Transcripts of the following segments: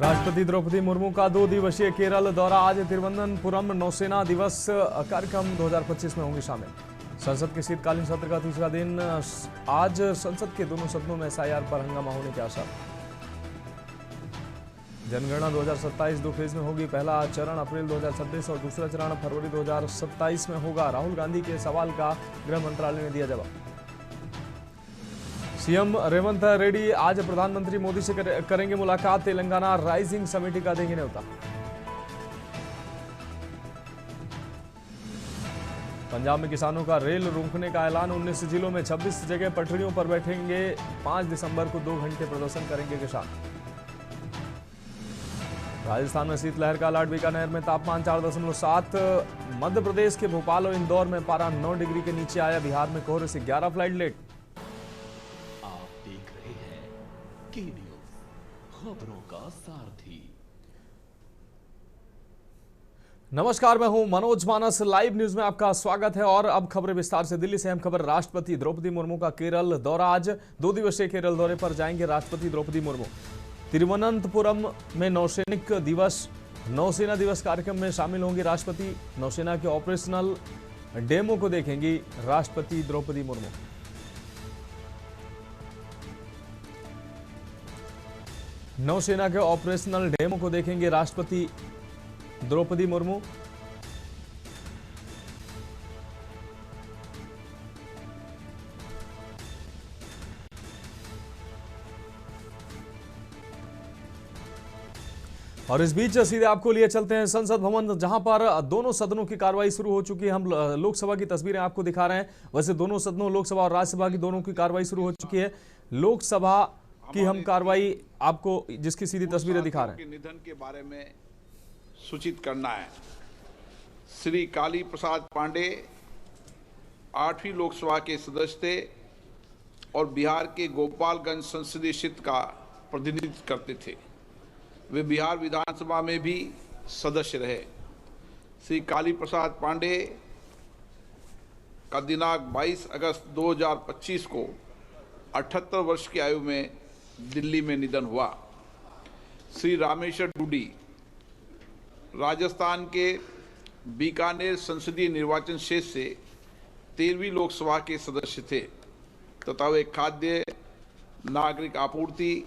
राष्ट्रपति द्रौपदी मुर्मू का 2 दिवसीय केरल दौरा। आज तिरुवनंतपुरम नौसेना दिवस कार्यक्रम 2025 में होंगे शामिल। संसद के शीतकालीन सत्र का तीसरा दिन आज संसद के दोनों सदनों में एसआईआर पर हंगामा होने के आसार। जनगणना 2027 2 फेज में होगी। पहला चरण अप्रैल 2026 और दूसरा चरण फरवरी 2027 में होगा। राहुल गांधी के सवाल का गृह मंत्रालय ने दिया जवाब। सीएम रेवंत रेड्डी आज प्रधानमंत्री मोदी से करेंगे मुलाकात। तेलंगाना राइजिंग समिति का देंगे न्योता। पंजाब में किसानों का रेल रोकने का ऐलान। 19 जिलों में 26 जगह पटरियों पर बैठेंगे। 5 दिसंबर को 2 घंटे प्रदर्शन करेंगे किसान। राजस्थान में शीतलहर का अलर्ट। बीकानेर में तापमान 4.7। मध्य प्रदेश के भोपाल और इंदौर में पारा 9 डिग्री के नीचे आया। बिहार में कोहरे से 11 फ्लाइट लेट। खबरों का सारथी। नमस्कार, मैं हूं मनोज मानस। लाइव न्यूज में आपका स्वागत है और अब खबरें विस्तार से। दिल्ली से अहम खबर। राष्ट्रपति द्रौपदी मुर्मू का केरल दौरा। आज 2 दिवसीय केरल दौरे पर जाएंगे राष्ट्रपति द्रौपदी मुर्मू। तिरुवनंतपुरम में नौसेना दिवस कार्यक्रम में शामिल होंगी राष्ट्रपति। नौसेना के ऑपरेशनल डेमो को देखेंगी राष्ट्रपति द्रौपदी मुर्मू। नौसेना के ऑपरेशनल डेमो को देखेंगे राष्ट्रपति द्रौपदी मुर्मू। और इस बीच सीधे आपको लिए चलते हैं संसद भवन, जहां पर दोनों सदनों की कार्रवाई शुरू हो चुकी है। हम लोकसभा की तस्वीरें आपको दिखा रहे हैं। वैसे दोनों सदनों, लोकसभा और राज्यसभा की दोनों की कार्रवाई शुरू हो चुकी है। लोकसभा की हम कार्रवाई आपको जिसकी सीधी तस्वीरें दिखा रहे हैं। निधन के बारे में सूचित करना है। श्री काली प्रसाद पांडे 8वीं लोकसभा के सदस्य थे और बिहार के गोपालगंज संसदीय क्षेत्र का प्रतिनिधित्व करते थे। वे बिहार विधानसभा में भी सदस्य रहे। श्री काली प्रसाद पांडे का दिनांक 22 अगस्त 2025 को 78 वर्ष की आयु में दिल्ली में निधन हुआ। श्री रामेश्वर डूडी राजस्थान के बीकानेर संसदीय निर्वाचन क्षेत्र से 13वीं लोकसभा के सदस्य थे तथा वे खाद्य नागरिक आपूर्ति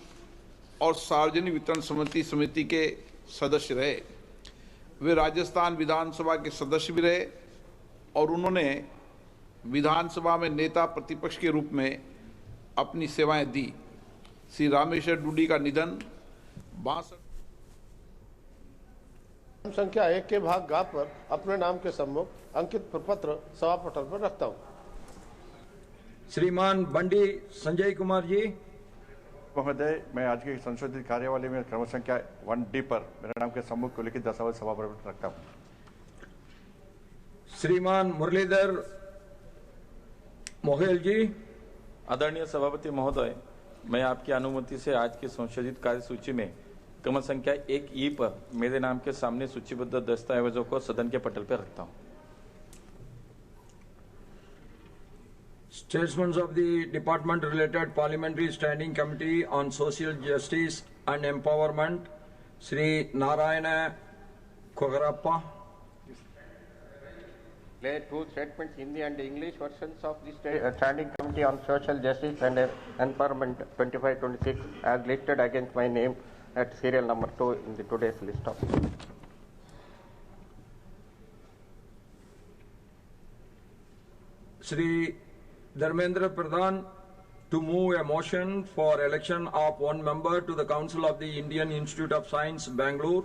और सार्वजनिक वितरण समिति के सदस्य रहे। वे राजस्थान विधानसभा के सदस्य भी रहे और उन्होंने विधानसभा में नेता प्रतिपक्ष के रूप में अपनी सेवाएं दी। श्री रामेश्वर डूडी का निधन 62 संख्या 1 के भाग गा पर अपने नाम के सम्मुख अंकित प्रपत्र सभा पटल पर रखता हूं। श्रीमान बंडी संजय कुमार जी। महोदय, मैं आज के संशोधित कार्यवाही में क्रम संख्या 1D पर मेरे नाम के सम्मुख को लिखित दस्तावेज सभा पर रखता हूं। श्रीमान मुरलीधर मोहेल जी। आदरणीय सभापति महोदय, मैं आपकी अनुमति से आज की संशोधित कार्य सूची में क्रम संख्या 1E पर मेरे नाम के सामने सूचीबद्ध दस्तावेजों को सदन के पटल पर रखता हूं। Statements of the Department Related Parliamentary Standing Committee on Social Justice and Empowerment, Shri Narayana Khogarappa. Declare two statements, Hindi and English versions of the Standing Committee on Social Justice and Empowerment 25-26 as listed against my name at serial number 2 in the today's list of. Shri Dharmendra Pradhan to move a motion for election of one member to the Council of the Indian Institute of Science, Bangalore.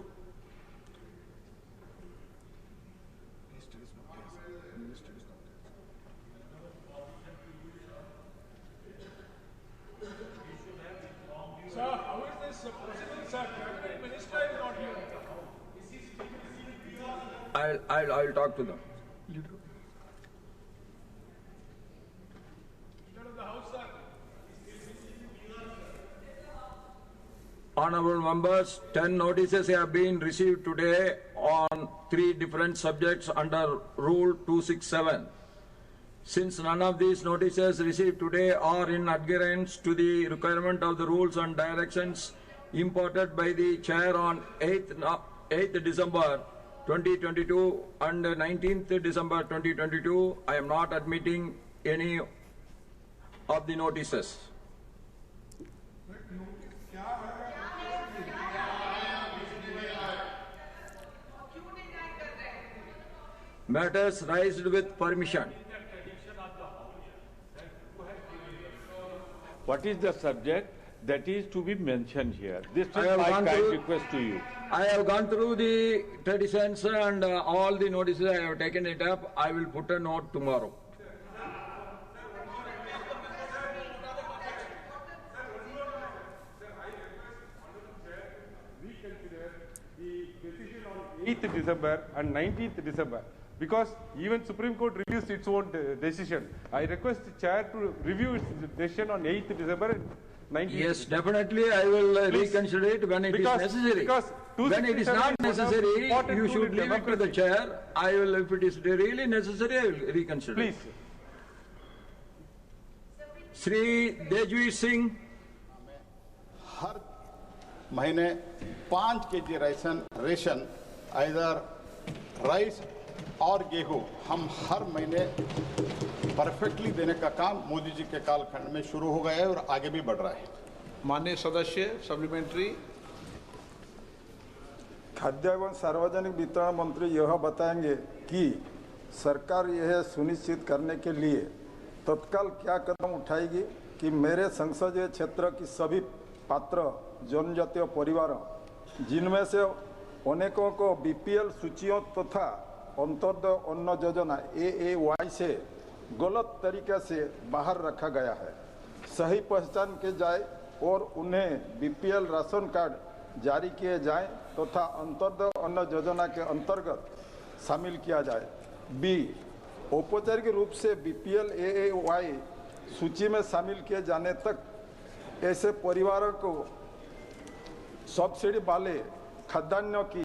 I'll talk to them. Honorable members, 10 notices have been received today on 3 different subjects under Rule 267. Since none of these notices received today are in adherence to the requirement of the rules and directions imported by the chair on 8th December 2022 and 19th December 2022. I am not admitting any of the notices. Matters raised with permission. What is the subject that is to be mentioned here? This I is have my gone kind through- request to you. I have gone through the traditions and all the notices. I have taken it up. I will put a note tomorrow. The decision on 8th December and 19th December, because even Supreme Court reviews its own decision. I request the chair to review its decision on 8th December and 19th. Yes, definitely I will Please. reconsider it when it is Because- necessary. because When it is 267 not is one of necessary, important you tool should in leave it to the democracy. chair. I will, if it is really necessary, I will reconsider. Please. Shri Dejveer Singh. हर महीने 5 KG ration इधर rice और गेहूं हम हर महीने perfectly देने का काम मोदी जी के कालखंड में शुरू हो गया है और आगे भी बढ़ रहा है। माननीय सदस्य सप्लीमेंट्री। खाद्य एवं सार्वजनिक वितरण मंत्री यह बताएंगे कि सरकार यह सुनिश्चित करने के लिए तत्काल क्या कदम उठाएगी कि मेरे संसदीय क्षेत्र की सभी पात्र जनजातीय परिवार जिनमें से अनेकों को बीपीएल सूचियों तथा अंत्योदय अन्न योजना AAY से गलत तरीके से बाहर रखा गया है, सही पहचान की जाए और उन्हें बीपीएल राशन कार्ड जारी किए जाएं तथा अंत्योदय अन्न योजना के अंतर्गत शामिल किया जाए। बी, औपचारिक रूप से बीपीएल AAY सूची में शामिल किए जाने तक ऐसे परिवारों को सब्सिडी वाले खाद्यान्नों की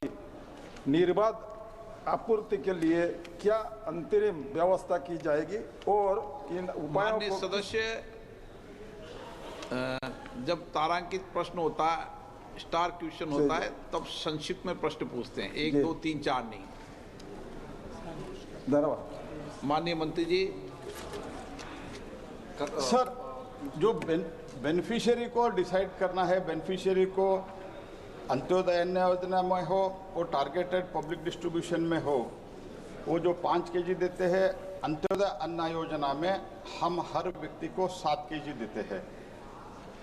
निर्बाध आपूर्ति के लिए क्या अंतरिम व्यवस्था की जाएगी और इन उपायों माननीय को सदस्य, जब तारांकित प्रश्न होता है, स्टार क्वेश्चन होता है, तब संक्षिप्त में प्रश्न पूछते हैं, 1 2 3 4 नहीं। धन्यवाद। माननीय मंत्री जी। सर, जो बेनिफिशियरी को डिसाइड करना है, बेनिफिशियरी को अंत्योदय अन्न योजना में हो, वो टारगेटेड पब्लिक डिस्ट्रीब्यूशन में हो, वो जो 5 केजी देते हैं अंत्योदय अन्न योजना में हम हर व्यक्ति को 7 केजी देते हैं।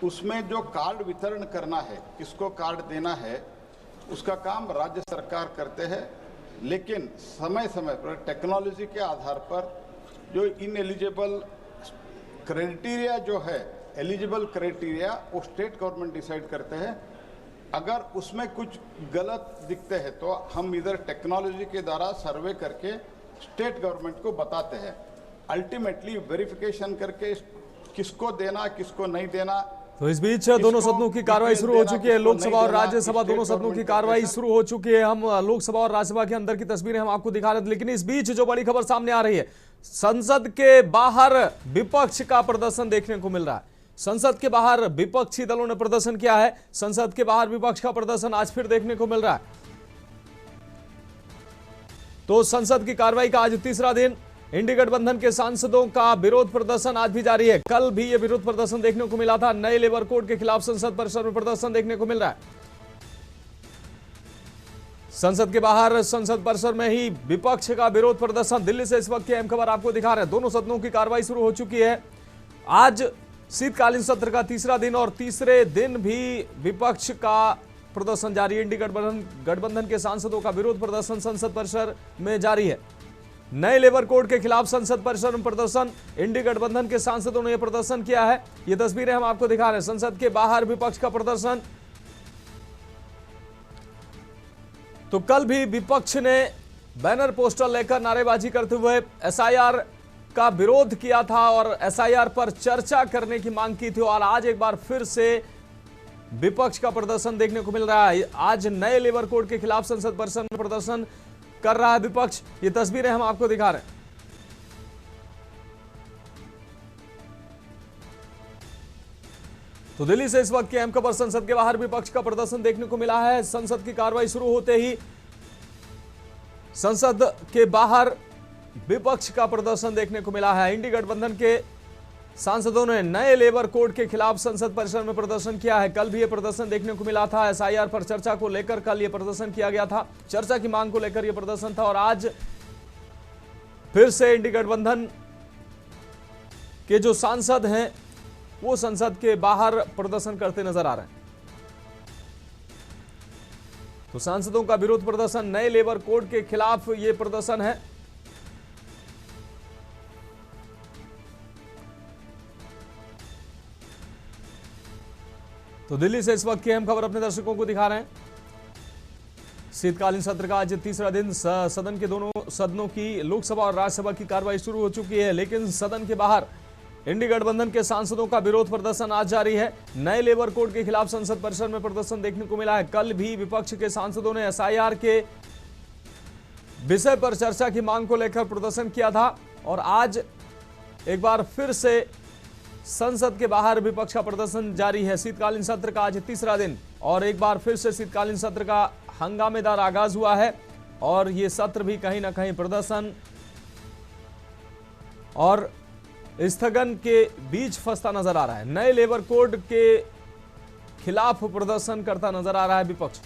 उसमें जो कार्ड वितरण करना है, किसको कार्ड देना है, उसका काम राज्य सरकार करते हैं, लेकिन समय समय पर टेक्नोलॉजी के आधार पर जो इनएलिजिबल क्राइटेरिया जो है, एलिजिबल क्राइटेरिया वो स्टेट गवर्नमेंट डिसाइड करते हैं। अगर उसमें कुछ गलत दिखते हैं तो हम इधर टेक्नोलॉजी के द्वारा सर्वे करके स्टेट गवर्नमेंट को बताते हैं। अल्टीमेटली वेरिफिकेशन करके किसको देना किसको नहीं देना। तो इस बीच दोनों सदनों की कार्रवाई शुरू हो चुकी है। लोकसभा और राज्यसभा दोनों सदनों की कार्रवाई शुरू हो चुकी है। हम लोकसभा और राज्यसभा के अंदर की तस्वीरें हम आपको दिखा रहे थे, लेकिन इस बीच जो बड़ी खबर सामने आ रही है, संसद के बाहर विपक्ष का प्रदर्शन देखने को मिल रहा है। संसद के बाहर विपक्षी दलों ने प्रदर्शन किया है। संसद के बाहर विपक्ष का प्रदर्शन आज फिर देखने को मिल रहा है। तो संसद की कार्रवाई का आज तीसरा दिन। इंडी गठबंधन के सांसदों का विरोध प्रदर्शन आज भी जारी है। कल भी यह विरोध प्रदर्शन देखने को मिला था। नए लेबर कोड के खिलाफ संसद परिसर में प्रदर्शन देखने को मिल रहा है। संसद के बाहर संसद परिसर में ही विपक्ष का विरोध प्रदर्शन। दिल्ली से इस वक्त की अहम खबर आपको दिखा रहे हैं। दोनों सदनों की कार्रवाई शुरू हो चुकी है। आज शीतकालीन सत्र का तीसरा दिन और तीसरे दिन भी विपक्ष का प्रदर्शन जारी है। इंडी गठबंधन के सांसदों का विरोध प्रदर्शन संसद परिसर में जारी है। नए लेबर कोड के खिलाफ संसद परिसर में प्रदर्शन। इंडी गठबंधन के सांसदों ने यह प्रदर्शन किया है। ये तस्वीरें हम आपको दिखा रहे हैं। संसद के बाहर विपक्ष का प्रदर्शन। तो कल भी विपक्ष ने बैनर पोस्टर लेकर नारेबाजी करते हुए एसआईआर का विरोध किया था और एसआईआर पर चर्चा करने की मांग की थी। और आज एक बार फिर से विपक्ष का प्रदर्शन देखने को मिल रहा है। आज नए लेबर कोड के खिलाफ संसद परिसर में प्रदर्शन कर रहा है विपक्ष। ये तस्वीरें हम आपको दिखा रहे हैं। तो दिल्ली से इस वक्त की अहम खबर, संसद के बाहर विपक्ष का प्रदर्शन देखने को मिला है। संसद की कार्रवाई शुरू होते ही संसद के बाहर विपक्ष का प्रदर्शन देखने को मिला है। इंडी गठबंधन के सांसदों ने नए लेबर कोड के खिलाफ संसद परिसर में प्रदर्शन किया है। कल भी यह प्रदर्शन देखने को मिला था। एसआईआर पर चर्चा को लेकर कल यह प्रदर्शन किया गया था। चर्चा की मांग को लेकर यह प्रदर्शन था और आज फिर से इंडी गठबंधन के जो सांसद हैं वो संसद के बाहर प्रदर्शन करते नजर आ रहे हैं। तो सांसदों का विरोध प्रदर्शन, नए लेबर कोड के खिलाफ यह प्रदर्शन है। तो दिल्ली से इस वक्त की अहम खबर अपने दर्शकों को दिखा रहे हैं। शीतकालीन सत्र का आज तीसरा दिन, सदन के दोनों सदनों की, लोकसभा और राज्यसभा की कार्रवाई शुरू हो चुकी है, लेकिन सदन के बाहर इंडी गठबंधन के सांसदों का विरोध प्रदर्शन आज जारी है। नए लेबर कोड के खिलाफ संसद परिसर में प्रदर्शन देखने को मिला है। कल भी विपक्ष के सांसदों ने एसआईआर के विषय पर चर्चा की मांग को लेकर प्रदर्शन किया था और आज एक बार फिर से संसद के बाहर विपक्ष का प्रदर्शन जारी है। शीतकालीन सत्र का आज तीसरा दिन और एक बार फिर से शीतकालीन सत्र का हंगामेदार आगाज हुआ है और ये सत्र भी कहीं ना कहीं प्रदर्शन और स्थगन के बीच फंसता नजर आ रहा है। नए लेबर कोड के खिलाफ प्रदर्शन करता नजर आ रहा है विपक्ष।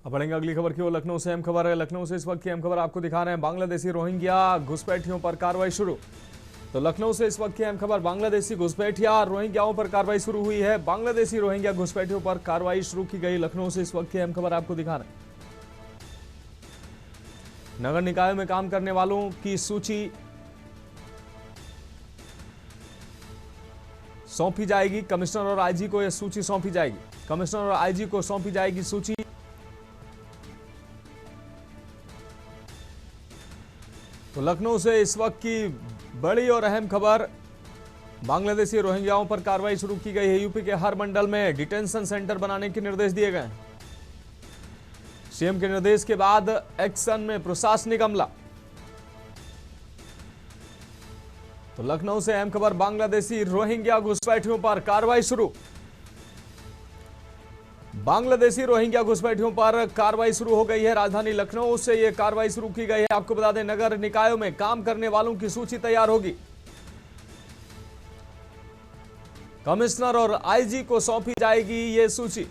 अब बढ़ेंगे अगली खबर की ओर। लखनऊ से अहम खबर है। लखनऊ से इस वक्त की अहम खबर आपको दिखा रहे हैं। बांग्लादेशी रोहिंग्या घुसपैठियों पर कार्रवाई शुरू। तो लखनऊ से इस वक्त की अहम खबर, बांग्लादेशी घुसपैठिया रोहिंग्याओं पर कार्रवाई शुरू हुई है। बांग्लादेशी रोहिंग्या घुसपैठियों पर कार्रवाई शुरू की गई। लखनऊ से इस वक्त की अहम खबर आपको दिखा रहे हैं। नगर निकायों में काम करने वालों की सूची सौंपी जाएगी। कमिश्नर और आईजी को यह सूची सौंपी जाएगी। कमिश्नर और आईजी को सौंपी जाएगी सूची। तो लखनऊ से इस वक्त की बड़ी और अहम खबर, बांग्लादेशी रोहिंग्याओं पर कार्रवाई शुरू की गई है। यूपी के हर मंडल में डिटेंशन सेंटर बनाने के निर्देश दिए गए। सीएम के निर्देश के बाद एक्शन में प्रशासनिक अमला। तो लखनऊ से अहम खबर, बांग्लादेशी रोहिंग्या घुसपैठियों पर कार्रवाई शुरू। बांग्लादेशी रोहिंग्या घुसपैठियों पर कार्रवाई शुरू हो गई है। राजधानी लखनऊ से यह कार्रवाई शुरू की गई है। आपको बता दें, नगर निकायों में काम करने वालों की सूची तैयार होगी। कमिश्नर और आईजी को सौंपी जाएगी यह सूची।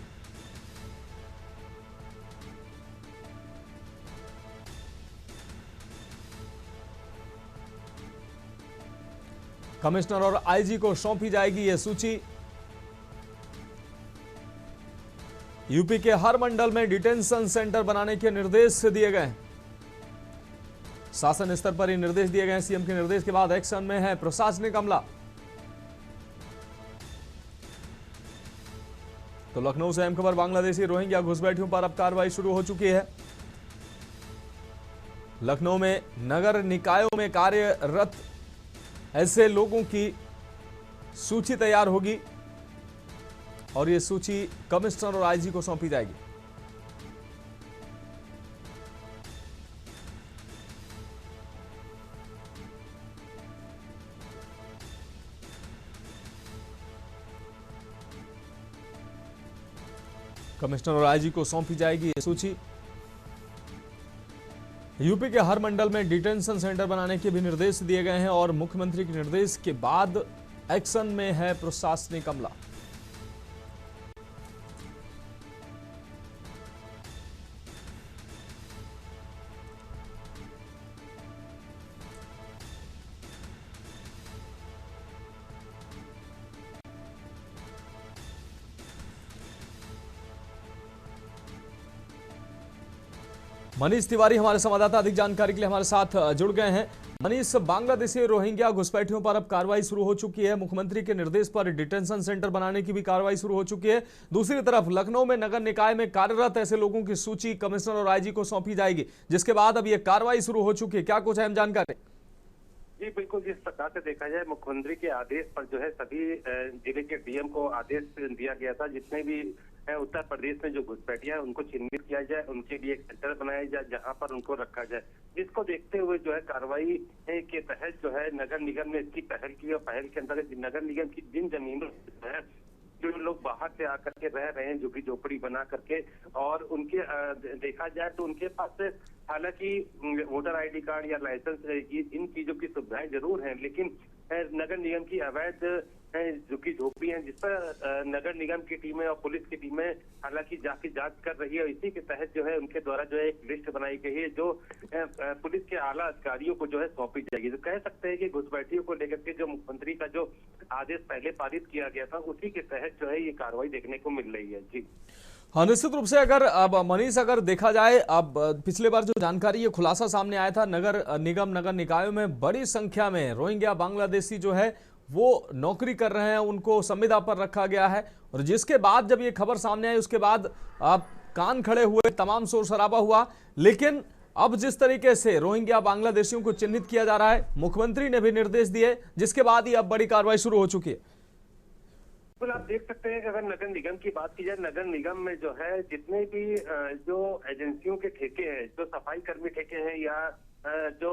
कमिश्नर और आईजी को सौंपी जाएगी यह सूची। यूपी के हर मंडल में डिटेंशन सेंटर बनाने के निर्देश दिए गए। शासन स्तर पर ये निर्देश दिए गए। सीएम के निर्देश के बाद एक्शन में है प्रशासनिक अमला। तो लखनऊ से अहम खबर, बांग्लादेशी रोहिंग्या घुसपैठियों पर अब कार्रवाई शुरू हो चुकी है। लखनऊ में नगर निकायों में कार्यरत ऐसे लोगों की सूची तैयार होगी और यह सूची कमिश्नर और आईजी को सौंपी जाएगी। कमिश्नर और आईजी को सौंपी जाएगी ये सूची। यूपी के हर मंडल में डिटेंशन सेंटर बनाने के भी निर्देश दिए गए हैं और मुख्यमंत्री के निर्देश के बाद एक्शन में है प्रशासनिक अमला। मनीष तिवारी हमारे संवाददाता अधिक जानकारी के लिए हमारे साथ जुड़ गए हैं। मनीष, बांग्लादेशी रोहिंग्या घुसपैठियों पर अब कार्रवाई शुरू हो चुकी है। मुख्यमंत्री के निर्देश पर डिटेंशन सेंटर बनाने की भी कार्रवाई शुरू हो चुकी है। दूसरी तरफ लखनऊ में नगर निकाय में कार्यरत ऐसे लोगों की सूची कमिश्नर और आईजी को सौंपी जाएगी, जिसके बाद अब यह कार्रवाई शुरू हो चुकी है। क्या कुछ अहम जानकारी? जी बिल्कुल, जिस प्रकार से देखा जाए मुख्यमंत्री के आदेश पर जो है सभी जिले के डीएम को आदेश दिया गया था, जितने भी उत्तर प्रदेश में जो घुसपैठियां हैं उनको चिन्हित किया जाए, उनके लिए एक सेंटर बनाया जाए जहां पर उनको रखा जाए, जिसको देखते हुए जो है कार्रवाई के तहत जो है नगर निगम ने इसकी पहल की और पहल के अंतर्गत नगर निगम की जिन जमीनों है जो लोग बाहर से आकर के रह रहे हैं झुग्गी झोपड़ी बना करके, और उनके देखा जाए तो उनके पास हालांकि वोटर आईडी कार्ड या लाइसेंस इन चीजों की सुविधाएं जरूर हैं, लेकिन नगर निगम की अवैध झुग्गी झोपड़ी हैं जिस पर नगर निगम की टीमें और पुलिस की टीमें हालांकि जाके जांच कर रही है। इसी के तहत जो है उनके द्वारा जो है एक लिस्ट बनाई गई है जो पुलिस के आला अधिकारियों को जो है सौंपी जाएगी। तो कह सकते हैं कि घुसपैठियों को लेकर के जो मुख्यमंत्री का जो आदेश पहले पारित किया गया था उसी के तहत जो है ये कार्रवाई देखने को मिल रही है। जी हाँ, निश्चित रूप से अगर अब मनीष अगर देखा जाए, अब पिछले बार जो जानकारी ये खुलासा सामने आया था, नगर निगम नगर निकायों में बड़ी संख्या में रोहिंग्या बांग्लादेशी जो है वो नौकरी कर रहे हैं, उनको संविदा पर रखा गया है, और जिसके बाद जब ये खबर सामने आई उसके बाद अब कान खड़े हुए, तमाम शोर शराबा हुआ। लेकिन अब जिस तरीके से रोहिंग्या बांग्लादेशियों को चिन्हित किया जा रहा है, मुख्यमंत्री ने भी निर्देश दिए, जिसके बाद ही अब बड़ी कार्रवाई शुरू हो चुकी है। बिल्कुल, आप देख सकते हैं कि अगर नगर निगम की बात की जाए, नगर निगम में जो है जितने भी जो एजेंसियों के ठेके हैं, जो सफाई कर्मी ठेके हैं या जो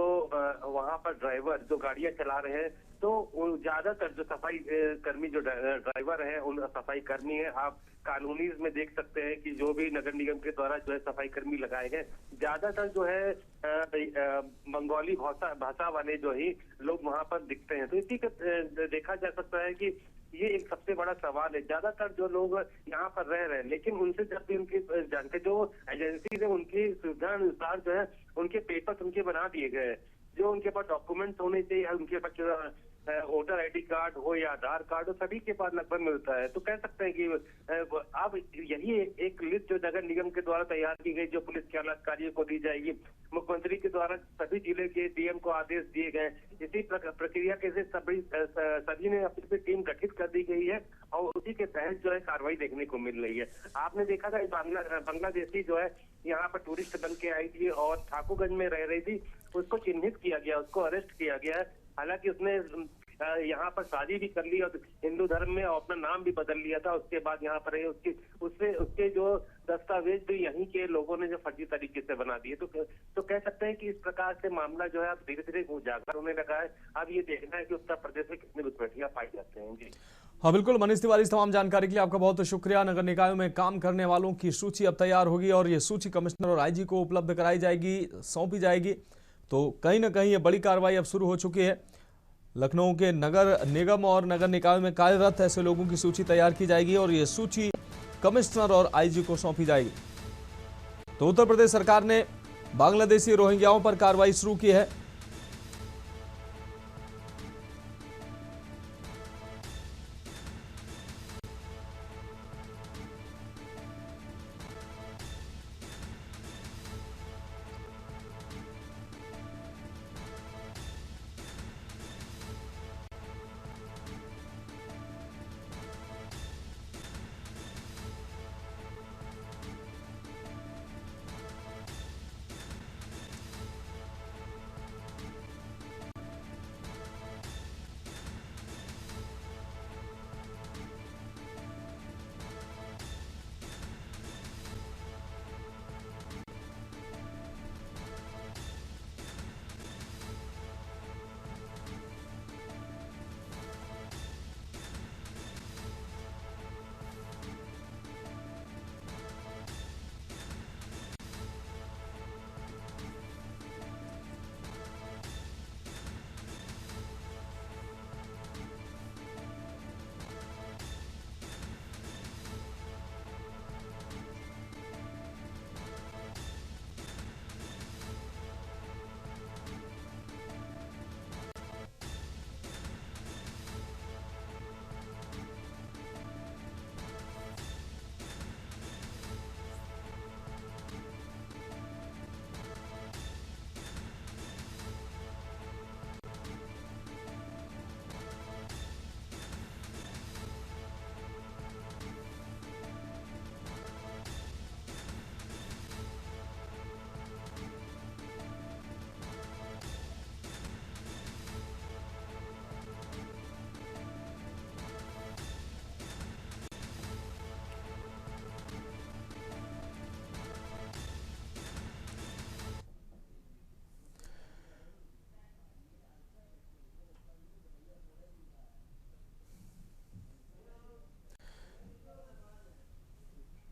वहां पर ड्राइवर जो गाड़ियां चला रहे हैं, तो ज्यादातर जो सफाई कर्मी जो ड्राइवर हैं उन सफाई कर्मी हैं। आप कॉलोनीज में देख सकते हैं कि जो भी नगर निगम के द्वारा जो है सफाई कर्मी लगाए गए, ज्यादातर जो है बंगाली भाषा वाले जो ही लोग वहां पर दिखते हैं। तो इसी का देखा जा सकता है कि ये एक सबसे बड़ा सवाल है। ज्यादातर जो लोग यहाँ पर रह रहे हैं, लेकिन उनसे जब भी उनकी जानकारी जो एजेंसी है उनकी सुविधा अनुसार जो है उनके पेपर्स उनके बना दिए गए, जो उनके पास डॉक्यूमेंट्स होने चाहिए, उनके पास वोटर आईडी कार्ड हो या आधार कार्ड हो, सभी के पास लगभग मिलता है। तो कह सकते हैं कि अब यही एक लिस्ट जो नगर निगम के द्वारा तैयार की गई जो पुलिस के आला अधिकारियों को दी जाएगी, मुख्यमंत्री के द्वारा सभी जिले के डीएम को आदेश दिए गए। इसी प्रक्रिया के सभी ने अपनी टीम गठित कर दी गई है और उसी के तहत जो है कार्रवाई देखने को मिल रही है। आपने देखा था बांग्लादेशी जो है यहाँ पर टूरिस्ट बन के आई थी और ठाकुरगंज में रह रही थी, उसको चिन्हित किया गया, उसको अरेस्ट किया गया है। हालांकि उसने यहाँ पर शादी भी कर ली और हिंदू धर्म में अपना नाम भी बदल लिया था। उसके बाद यहाँ पर उसके जो दस्तावेज भी यहीं के लोगों ने जो फर्जी तरीके से बना दिए। तो कह सकते हैं कि इस प्रकार से मामला जो है अब धीरे धीरे उजागर होने लगा है। अब ये देखना है कि उत्तर प्रदेश में कितने घुसपैठियां पाई जाते हैं। जी हाँ बिल्कुल, मनीष तिवारी, इस तमाम जानकारी के लिए आपका बहुत शुक्रिया। नगर निकायों में काम करने वालों की सूची अब तैयार होगी और ये सूची कमिश्नर और आईजी को उपलब्ध कराई जाएगी, सौंपी जाएगी। तो कहीं ना कहीं ये बड़ी कार्रवाई अब शुरू हो चुकी है। लखनऊ के नगर निगम और नगर निकायों में कार्यरत ऐसे लोगों की सूची तैयार की जाएगी और ये सूची कमिश्नर और आईजी को सौंपी जाएगी। तो उत्तर प्रदेश सरकार ने बांग्लादेशी रोहिंग्याओं पर कार्रवाई शुरू की है।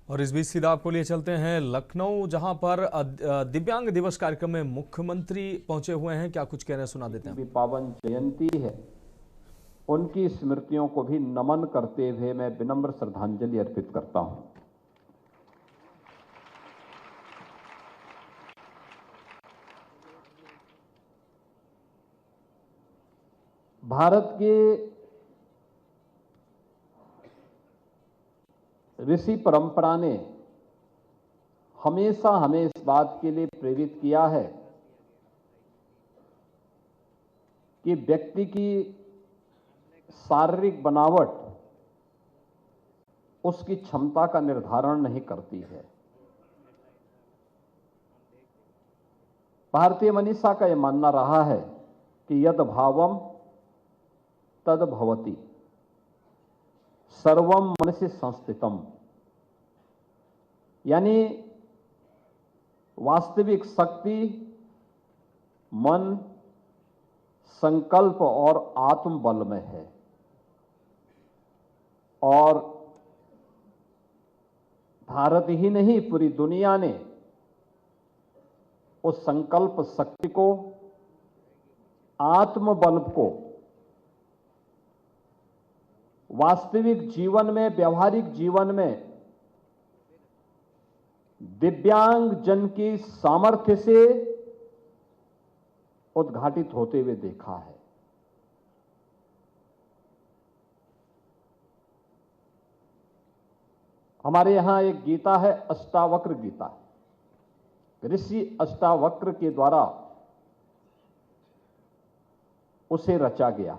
और इस बीच सीधा आपको लिए चलते हैं लखनऊ, जहां पर दिव्यांग दिवस कार्यक्रम में मुख्यमंत्री पहुंचे हुए हैं। क्या कुछ कह रहे हैं, सुना देते हैं। भी पावन जयंती है, उनकी स्मृतियों को भी नमन करते हुए मैं विनम्र श्रद्धांजलि अर्पित करता हूं। भारत के ऋषि परंपरा ने हमेशा हमें इस बात के लिए प्रेरित किया है कि व्यक्ति की शारीरिक बनावट उसकी क्षमता का निर्धारण नहीं करती है। भारतीय मनीषा का यह मानना रहा है कि यद भावम तद भवति, सर्वम मनसि संस्थितम, यानी वास्तविक शक्ति मन, संकल्प और आत्मबल में है। और भारत ही नहीं, पूरी दुनिया ने उस संकल्प शक्ति को, आत्मबल को वास्तविक जीवन में, व्यवहारिक जीवन में दिव्यांग जन की सामर्थ्य से उद्घाटित होते हुए देखा है। हमारे यहां एक गीता है, अष्टावक्र गीता। ऋषि अष्टावक्र के द्वारा उसे रचा गया।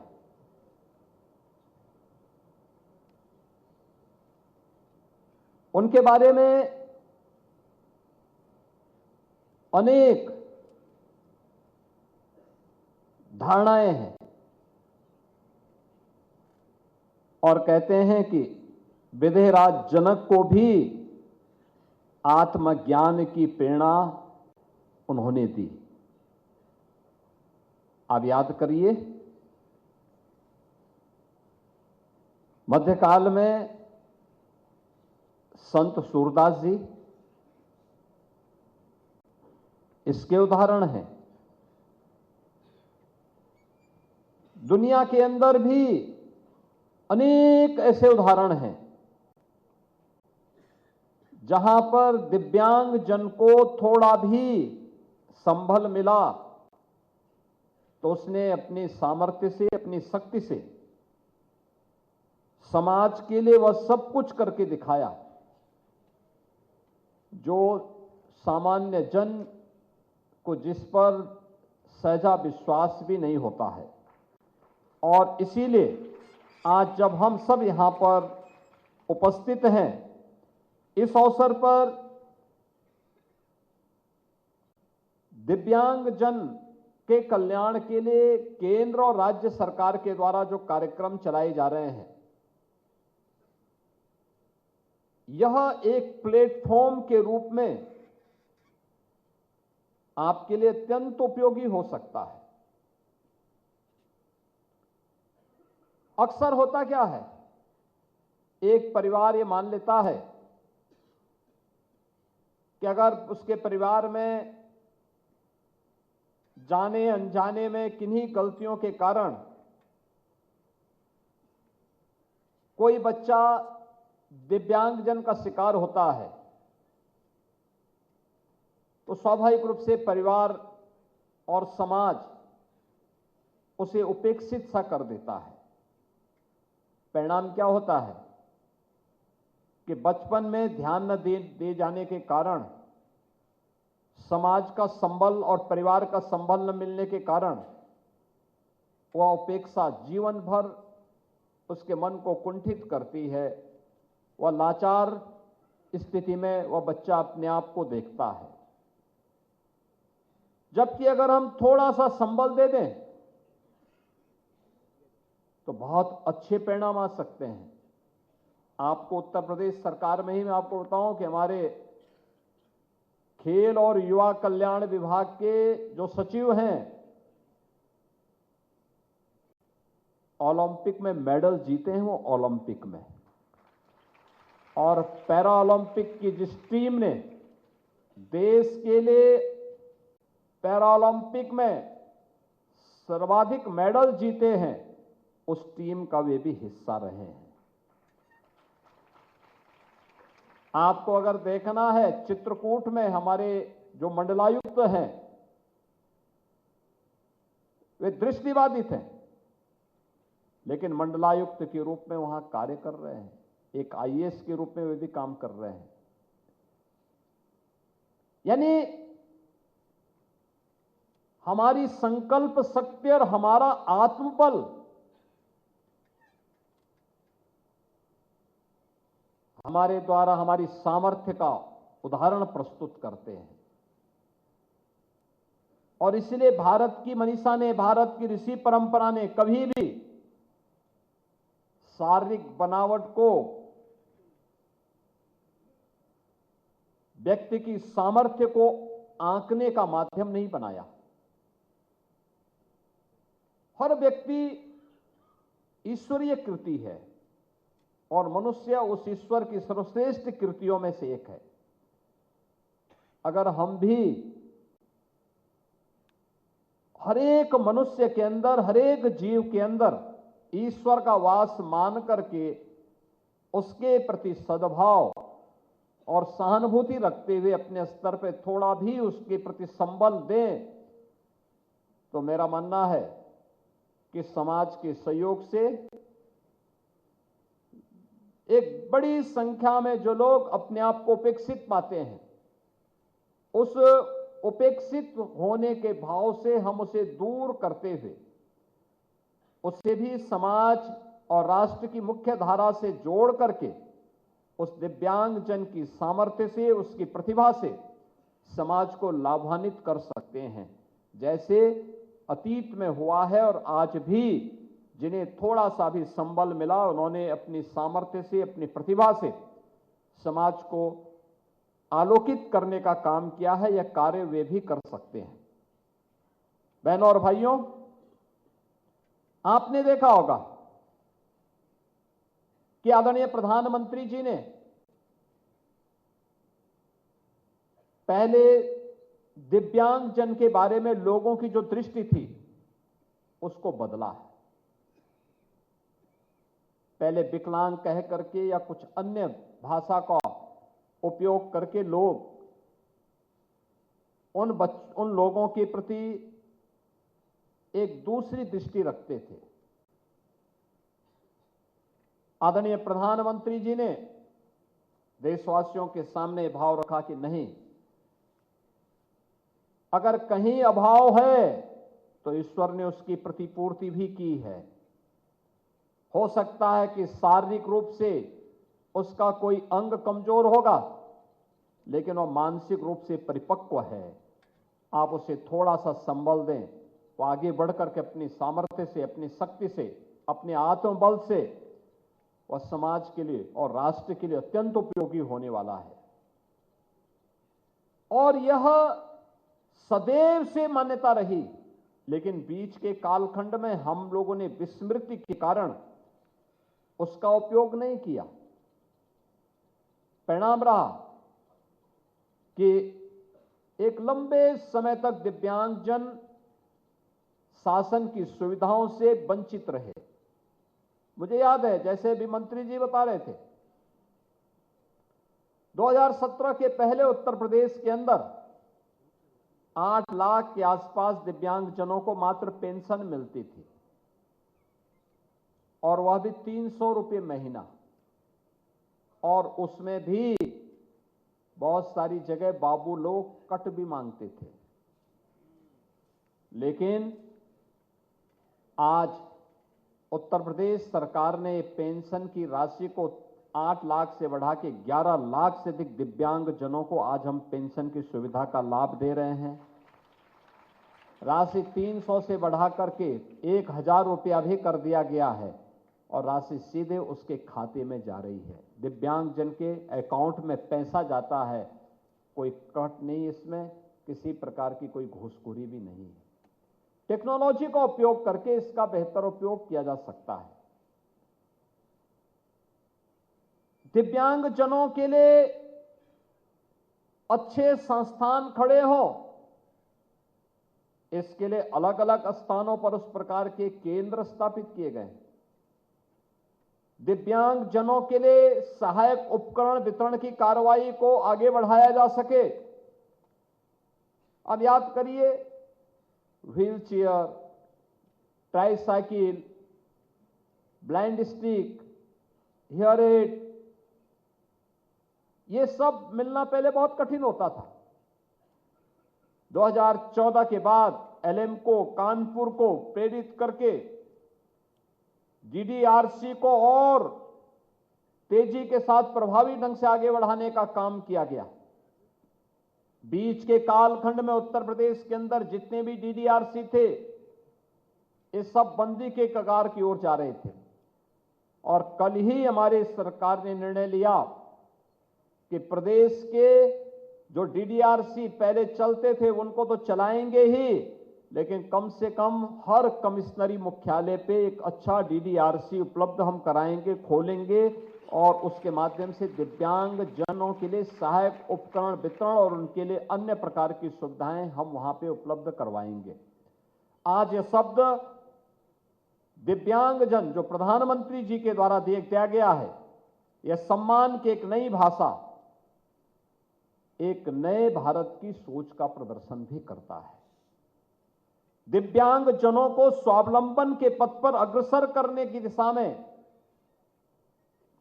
उनके बारे में अनेक धारणाएं हैं और कहते हैं कि विदेहराज जनक को भी आत्मज्ञान की प्रेरणा उन्होंने दी। आप याद करिए, मध्यकाल में संत सूरदास जी इसके उदाहरण हैं। दुनिया के अंदर भी अनेक ऐसे उदाहरण हैं जहां पर दिव्यांग जन को थोड़ा भी संबल मिला तो उसने अपनी सामर्थ्य से, अपनी शक्ति से समाज के लिए वह सब कुछ करके दिखाया जो सामान्य जन को, जिस पर सहजा विश्वास भी नहीं होता है। और इसीलिए आज जब हम सब यहां पर उपस्थित हैं, इस अवसर पर दिव्यांग जन के कल्याण के लिए केंद्र और राज्य सरकार के द्वारा जो कार्यक्रम चलाए जा रहे हैं, यह एक प्लेटफॉर्म के रूप में आपके लिए अत्यंत उपयोगी हो सकता है। अक्सर होता क्या है, एक परिवार ये मान लेता है कि अगर उसके परिवार में जाने अनजाने में किन्हीं गलतियों के कारण कोई बच्चा दिव्यांगजन का शिकार होता है तो स्वाभाविक रूप से परिवार और समाज उसे उपेक्षित सा कर देता है। परिणाम क्या होता है कि बचपन में ध्यान न दे जाने के कारण, समाज का संबल और परिवार का संबल न मिलने के कारण वह उपेक्षा जीवन भर उसके मन को कुंठित करती है। वह लाचार स्थिति में वह बच्चा अपने आप को देखता है। जबकि अगर हम थोड़ा सा संबल दे दें तो बहुत अच्छे परिणाम आ सकते हैं। आपको उत्तर प्रदेश सरकार में ही मैं आपको बताऊं कि हमारे खेल और युवा कल्याण विभाग के जो सचिव हैं, ओलंपिक में मेडल जीते हैं वो ओलंपिक में। और पैरा ओलंपिक की जिस टीम ने देश के लिए पैरा ओलंपिक में सर्वाधिक मेडल जीते हैं, उस टीम का वे भी हिस्सा रहे हैं। आपको अगर देखना है, चित्रकूट में हमारे जो मंडलायुक्त हैं वे दृष्टिबाधित हैं, लेकिन मंडलायुक्त के रूप में वहां कार्य कर रहे हैं। एक आईएएस के रूप में वे भी काम कर रहे हैं। यानी हमारी संकल्प शक्ति और हमारा आत्मबल हमारे द्वारा हमारी सामर्थ्य का उदाहरण प्रस्तुत करते हैं। और इसलिए भारत की मनीषा ने, भारत की ऋषि परंपरा ने कभी भी शारीरिक बनावट को व्यक्ति की सामर्थ्य को आंकने का माध्यम नहीं बनाया। हर व्यक्ति ईश्वरीय कृति है और मनुष्य उस ईश्वर की सर्वश्रेष्ठ कृतियों में से एक है। अगर हम भी हर एक मनुष्य के अंदर, हर एक जीव के अंदर ईश्वर का वास मान करके उसके प्रति सद्भाव और सहानुभूति रखते हुए अपने स्तर पर थोड़ा भी उसके प्रति संबल दें, तो मेरा मानना है कि समाज के सहयोग से एक बड़ी संख्या में जो लोग अपने आप को उपेक्षित पाते हैं, उस उपेक्षित होने के भाव से हम उसे दूर करते हुए उससे भी समाज और राष्ट्र की मुख्य धारा से जोड़ करके उस दिव्यांग जन की सामर्थ्य से, उसकी प्रतिभा से समाज को लाभान्वित कर सकते हैं। जैसे अतीत में हुआ है और आज भी जिन्हें थोड़ा सा भी संबल मिला, उन्होंने अपनी सामर्थ्य से, अपनी प्रतिभा से समाज को आलोकित करने का काम किया है। यह कार्य वे भी कर सकते हैं। बहनों और भाइयों, आपने देखा होगा कि आदरणीय प्रधानमंत्री जी ने पहले दिव्यांग जन के बारे में लोगों की जो दृष्टि थी उसको बदला है। पहले विकलांग कह करके या कुछ अन्य भाषा का उपयोग करके लोग उन लोगों के प्रति एक दूसरी दृष्टि रखते थे। आदरणीय प्रधानमंत्री जी ने देशवासियों के सामने भाव रखा कि नहीं, अगर कहीं अभाव है तो ईश्वर ने उसकी प्रतिपूर्ति भी की है। हो सकता है कि शारीरिक रूप से उसका कोई अंग कमजोर होगा, लेकिन वह मानसिक रूप से परिपक्व है। आप उसे थोड़ा सा संबल दें, वो आगे बढ़ करके अपनी सामर्थ्य से, अपनी शक्ति से, अपने आत्मबल से वह समाज के लिए और राष्ट्र के लिए अत्यंत उपयोगी होने वाला है। और यह सदैव से मान्यता रही, लेकिन बीच के कालखंड में हम लोगों ने विस्मृति के कारण उसका उपयोग नहीं किया। परिणाम रहा कि एक लंबे समय तक दिव्यांगजन शासन की सुविधाओं से वंचित रहे। मुझे याद है, जैसे भी मंत्री जी बता रहे थे, 2017 के पहले उत्तर प्रदेश के अंदर 8 लाख के आसपास दिव्यांगजनों को मात्र पेंशन मिलती थी, और वह भी 300 रुपये महीना। और उसमें भी बहुत सारी जगह बाबू लोग कट भी मांगते थे। लेकिन आज उत्तर प्रदेश सरकार ने पेंशन की राशि को 8 लाख से बढ़ा के 11 लाख से अधिक दिव्यांग जनों को आज हम पेंशन की सुविधा का लाभ दे रहे हैं। राशि 300 से बढ़ा करके 1000 रुपया भी कर दिया गया है, और राशि सीधे उसके खाते में जा रही है। दिव्यांग जन के अकाउंट में पैसा जाता है, कोई कट नहीं, इसमें किसी प्रकार की कोई घूसखोरी भी नहीं है। टेक्नोलॉजी का उपयोग करके इसका बेहतर उपयोग किया जा सकता है। दिव्यांग जनों के लिए अच्छे संस्थान खड़े हों, इसके लिए अलग अलग स्थानों पर उस प्रकार के केंद्र स्थापित किए गए। दिव्यांग जनों के लिए सहायक उपकरण वितरण की कार्रवाई को आगे बढ़ाया जा सके। अब याद करिए, wheelchair, tricycle, blind stick, hear aid, ये सब मिलना पहले बहुत कठिन होता था। 2014 के बाद एलएम को, कानपुर को प्रेरित करके डीडीआरसी को और तेजी के साथ प्रभावी ढंग से आगे बढ़ाने का काम किया गया। बीच के कालखंड में उत्तर प्रदेश के अंदर जितने भी डीडीआरसी थे, ये सब बंदी के कगार की ओर जा रहे थे। और कल ही हमारी सरकार ने निर्णय लिया कि प्रदेश के जो डीडीआरसी पहले चलते थे उनको तो चलाएंगे ही, लेकिन कम से कम हर कमिश्नरी मुख्यालय पे एक अच्छा डीडीआरसी उपलब्ध हम कराएंगे, खोलेंगे, और उसके माध्यम से दिव्यांग जनों के लिए सहायक उपकरण वितरण और उनके लिए अन्य प्रकार की सुविधाएं हम वहां पे उपलब्ध करवाएंगे। आज ये शब्द दिव्यांगजन जो प्रधानमंत्री जी के द्वारा दिया गया है, यह सम्मान की एक नई भाषा, एक नए भारत की सोच का प्रदर्शन भी करता है। दिव्यांग जनों को स्वावलंबन के पथ पर अग्रसर करने की दिशा में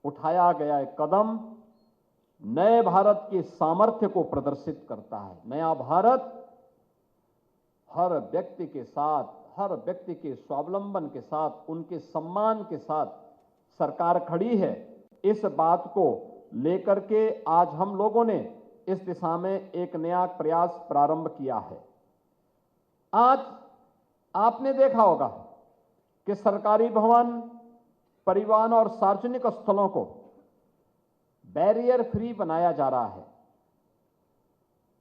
उठाया गया एक कदम नए भारत के सामर्थ्य को प्रदर्शित करता है। नया भारत हर व्यक्ति के साथ, हर व्यक्ति के स्वावलंबन के साथ, उनके सम्मान के साथ सरकार खड़ी है। इस बात को लेकर के आज हम लोगों ने इस दिशा में एक नया प्रयास प्रारंभ किया है। आज आपने देखा होगा कि सरकारी भवन, परिवहन और सार्वजनिक स्थलों को बैरियर फ्री बनाया जा रहा है।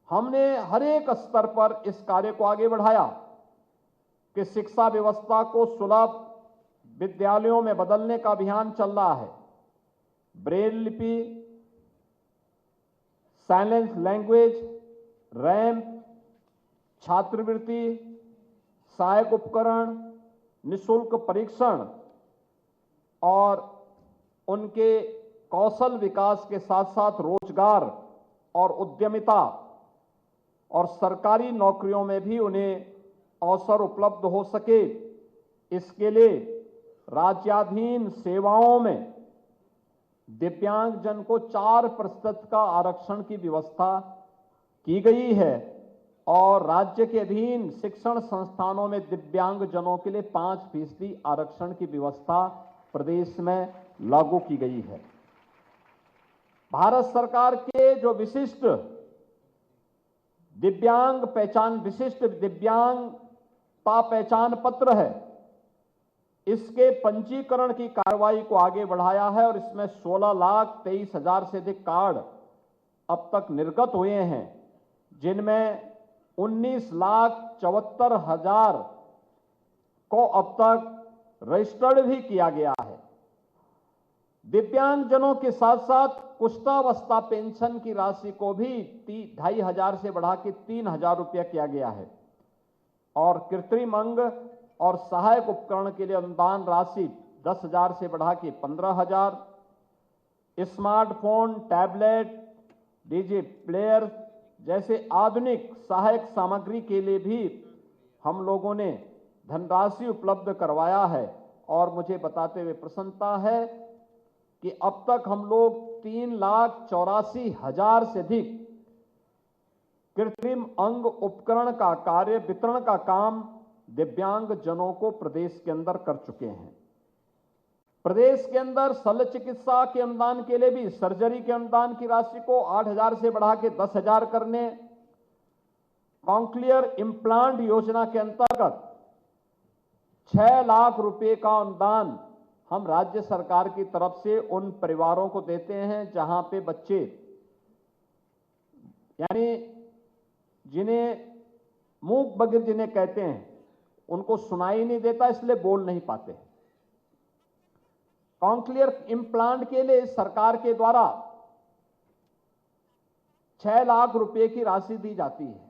हमने हर एक स्तर पर इस कार्य को आगे बढ़ाया कि शिक्षा व्यवस्था को सुलभ विद्यालयों में बदलने का अभियान चल रहा है। ब्रेल लिपि, साइलेंस लैंग्वेज, रैंप, छात्रवृत्ति, सहायक उपकरण, निःशुल्क परीक्षण और उनके कौशल विकास के साथ साथ रोजगार और उद्यमिता और सरकारी नौकरियों में भी उन्हें अवसर उपलब्ध हो सके, इसके लिए राज्याधीन सेवाओं में दिव्यांगजन को 4% का आरक्षण की व्यवस्था की गई है और राज्य के अधीन शिक्षण संस्थानों में दिव्यांगजनों के लिए 5% आरक्षण की व्यवस्था प्रदेश में लागू की गई है। भारत सरकार के जो विशिष्ट दिव्यांगता पहचान पत्र है, इसके पंजीकरण की कार्रवाई को आगे बढ़ाया है और इसमें 16,23,000 से अधिक कार्ड अब तक निर्गत हुए हैं, जिनमें 19,74,000 को अब तक रजिस्टर्ड भी किया गया है। दिव्यांगजनों के साथ साथ कुष्ठावस्था पेंशन की राशि को भी 2,500 से बढ़ा के 3,000 रुपया किया गया है और कृत्रिम अंग और सहायक उपकरण के लिए अनुदान राशि 10,000 से बढ़ा के 15,000, स्मार्टफोन, टैबलेट, डीजे प्लेयर जैसे आधुनिक सहायक सामग्री के लिए भी हम लोगों ने धनराशि उपलब्ध करवाया है। और मुझे बताते हुए प्रसन्नता है कि अब तक हम लोग 3,84,000 से अधिक कृत्रिम अंग उपकरण का कार्य वितरण का काम दिव्यांग जनों को प्रदेश के अंदर कर चुके हैं। प्रदेश के अंदर शल्य चिकित्सा के अनुदान के लिए भी सर्जरी के अनुदान की राशि को 8,000 से बढ़ा के 10,000 करने, कॉन्क्लियर इम्प्लांट योजना के अंतर्गत 6 लाख रुपए का अनुदान हम राज्य सरकार की तरफ से उन परिवारों को देते हैं जहां पे बच्चे यानी जिन्हें मूक बधिर जिन्हें कहते हैं, उनको सुनाई नहीं देता इसलिए बोल नहीं पाते। कॉन्क्लियर इम्प्लांट के लिए सरकार के द्वारा 6 लाख रुपए की राशि दी जाती है।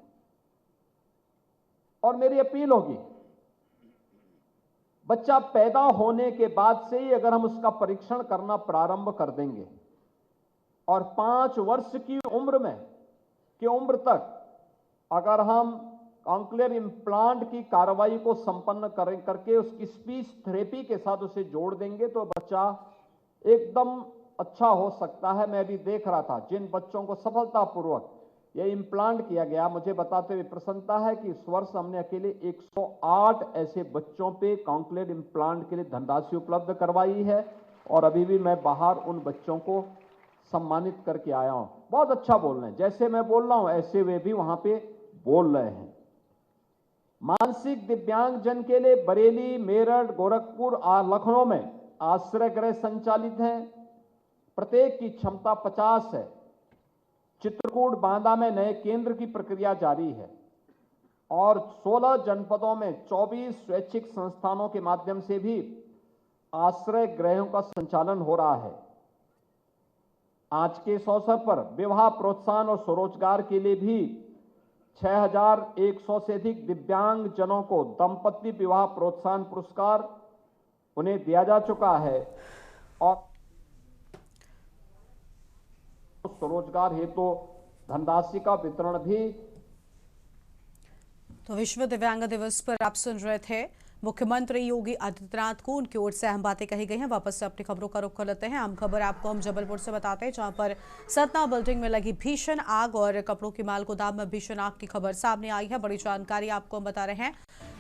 और मेरी अपील होगी, बच्चा पैदा होने के बाद से ही अगर हम उसका परीक्षण करना प्रारंभ कर देंगे और 5 वर्ष की उम्र तक अगर हम कॉन्क्लियर इम्प्लांट की कार्रवाई को संपन्न करके उसकी स्पीच थेरेपी के साथ उसे जोड़ देंगे तो बच्चा एकदम अच्छा हो सकता है। मैं भी देख रहा था जिन बच्चों को सफलतापूर्वक यह इम्प्लांट किया गया, मुझे बताते हुए प्रसन्नता है कि इस वर्ष हमने अकेले 108 ऐसे बच्चों पे कॉन्क्लियर इम्प्लांट के लिए धनराशि उपलब्ध करवाई है और अभी भी मैं बाहर उन बच्चों को सम्मानित करके आया हूं। बहुत अच्छा बोल रहे हैं, जैसे मैं बोल रहा हूं ऐसे वे भी वहां पे बोल रहे हैं। मानसिक दिव्यांगजन के लिए बरेली, मेरठ, गोरखपुर और लखनऊ में आश्रय गृह संचालित हैं। प्रत्येक की क्षमता 50 है। चित्रकूट, बांदा में नए केंद्र की प्रक्रिया जारी है और 16 जनपदों में 24 स्वैच्छिक संस्थानों के माध्यम से भी आश्रय गृहों का संचालन हो रहा है। आज के इस अवसर पर विवाह प्रोत्साहन और स्वरोजगार के लिए भी 6100 से अधिक दिव्यांग जनों को दंपति विवाह प्रोत्साहन पुरस्कार उन्हें दिया जा चुका है और स्वरोजगार हेतु धनराशि का वितरण भी। तो विश्व दिव्यांग दिवस पर आप सुन रहे थे मुख्यमंत्री योगी आदित्यनाथ को, उनकी ओर से अहम बातें कही गई हैं। वापस से अपनी खबरों का रुख कर लेते हैं। अहम खबर आपको हम जबलपुर से बताते हैं, जहां पर सतना बिल्डिंग में लगी भीषण आग और कपड़ों की माल गोदाम में भीषण आग की खबर सामने आई है। बड़ी जानकारी आपको हम बता रहे हैं।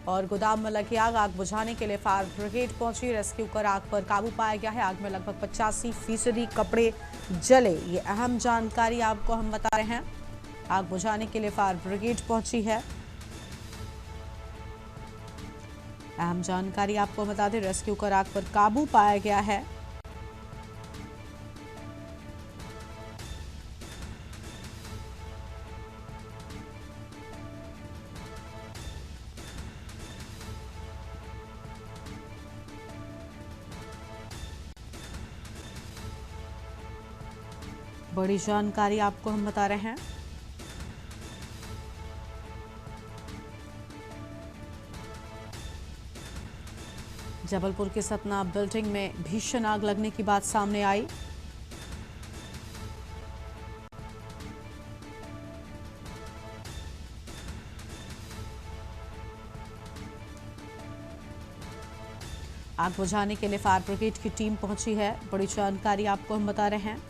और गोदाम में लगी आग बुझाने के लिए फायर ब्रिगेड पहुंची, रेस्क्यू कर आग पर काबू पाया गया है। आग में लगभग 85% कपड़े जले, ये अहम जानकारी आपको हम बता रहे हैं। आग बुझाने के लिए फायर ब्रिगेड पहुंची है। अहम जानकारी आपको बता दें, रेस्क्यू कर आग पर काबू पाया गया है। बड़ी जानकारी आपको हम बता रहे हैं। जबलपुर के सतना बिल्डिंग में भीषण आग लगने की बात सामने आई। आग बुझाने के लिए फायर ब्रिगेड की टीम पहुंची है। बड़ी जानकारी आपको हम बता रहे हैं।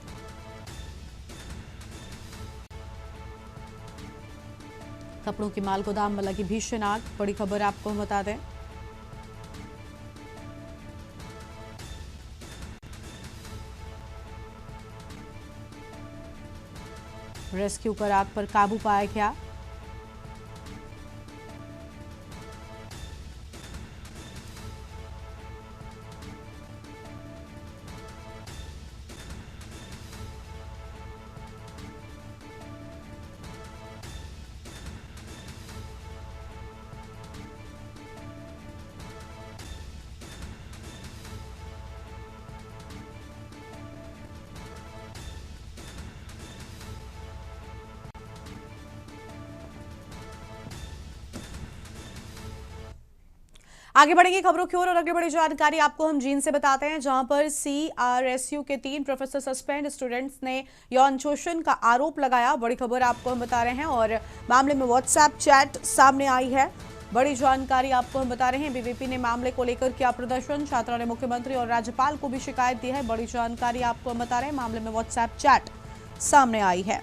कपड़ों की माल गोदाम में लगी भीषण आग, बड़ी खबर आपको हम बता दें। रेस्क्यू कर आग पर काबू पाया गया। आगे बढ़ेंगे खबरों की ओर और अगली बड़ी जानकारी आपको हम जींद से बताते हैं, जहां पर CRSU के 3 प्रोफेसर सस्पेंड स्टूडेंट्स ने यौन शोषण का आरोप लगाया। बड़ी खबर आपको हम बता रहे हैं और मामले में व्हाट्सएप चैट सामने आई है। बड़ी जानकारी आपको हम बता रहे हैं। बीवीपी ने मामले को लेकर किया प्रदर्शन, छात्रों ने मुख्यमंत्री और राज्यपाल को भी शिकायत दी है। बड़ी जानकारी आपको हम बता रहे हैं। मामले में व्हाट्सएप चैट सामने आई है।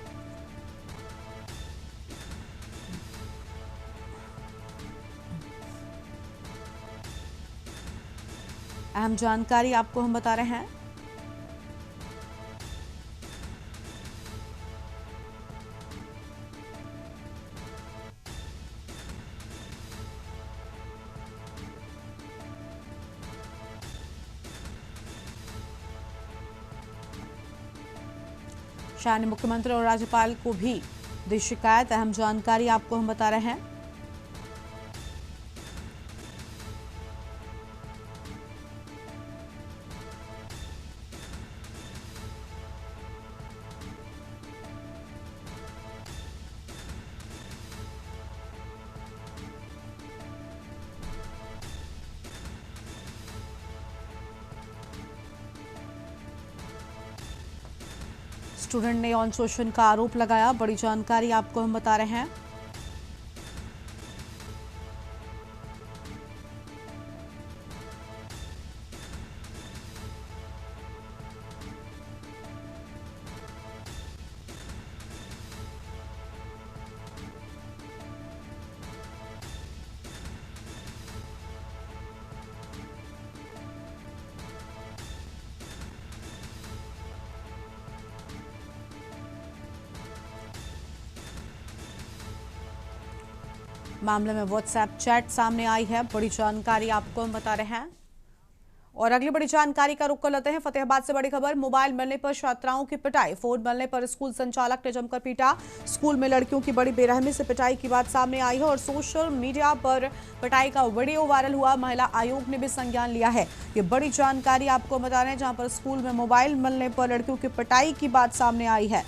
अहम जानकारी आपको हम बता रहे हैं। शाह ने मुख्यमंत्री और राज्यपाल को भी दी शिकायत। अहम जानकारी आपको हम बता रहे हैं। स्टूडेंट ने यौन शोषण का आरोप लगाया। बड़ी जानकारी आपको हम बता रहे हैं। मामले में व्हाट्सएप चैट सामने आई है। बड़ी जानकारी आपको हम बता रहे हैं और अगली बड़ी जानकारी का रुख कर लेते हैं। फतेहाबाद से बड़ी खबर। मोबाइल मिलने पर छात्राओं की पिटाई। फोन मिलने पर स्कूल संचालक ने जमकर पीटा। स्कूल में लड़कियों की बड़ी बेरहमी से पिटाई की बात सामने आई है और सोशल मीडिया पर पिटाई का वीडियो वायरल हुआ। महिला आयोग ने भी संज्ञान लिया है। ये बड़ी जानकारी आपको बता रहे हैं, जहां पर स्कूल में मोबाइल मिलने पर लड़कियों की पिटाई की बात सामने आई है।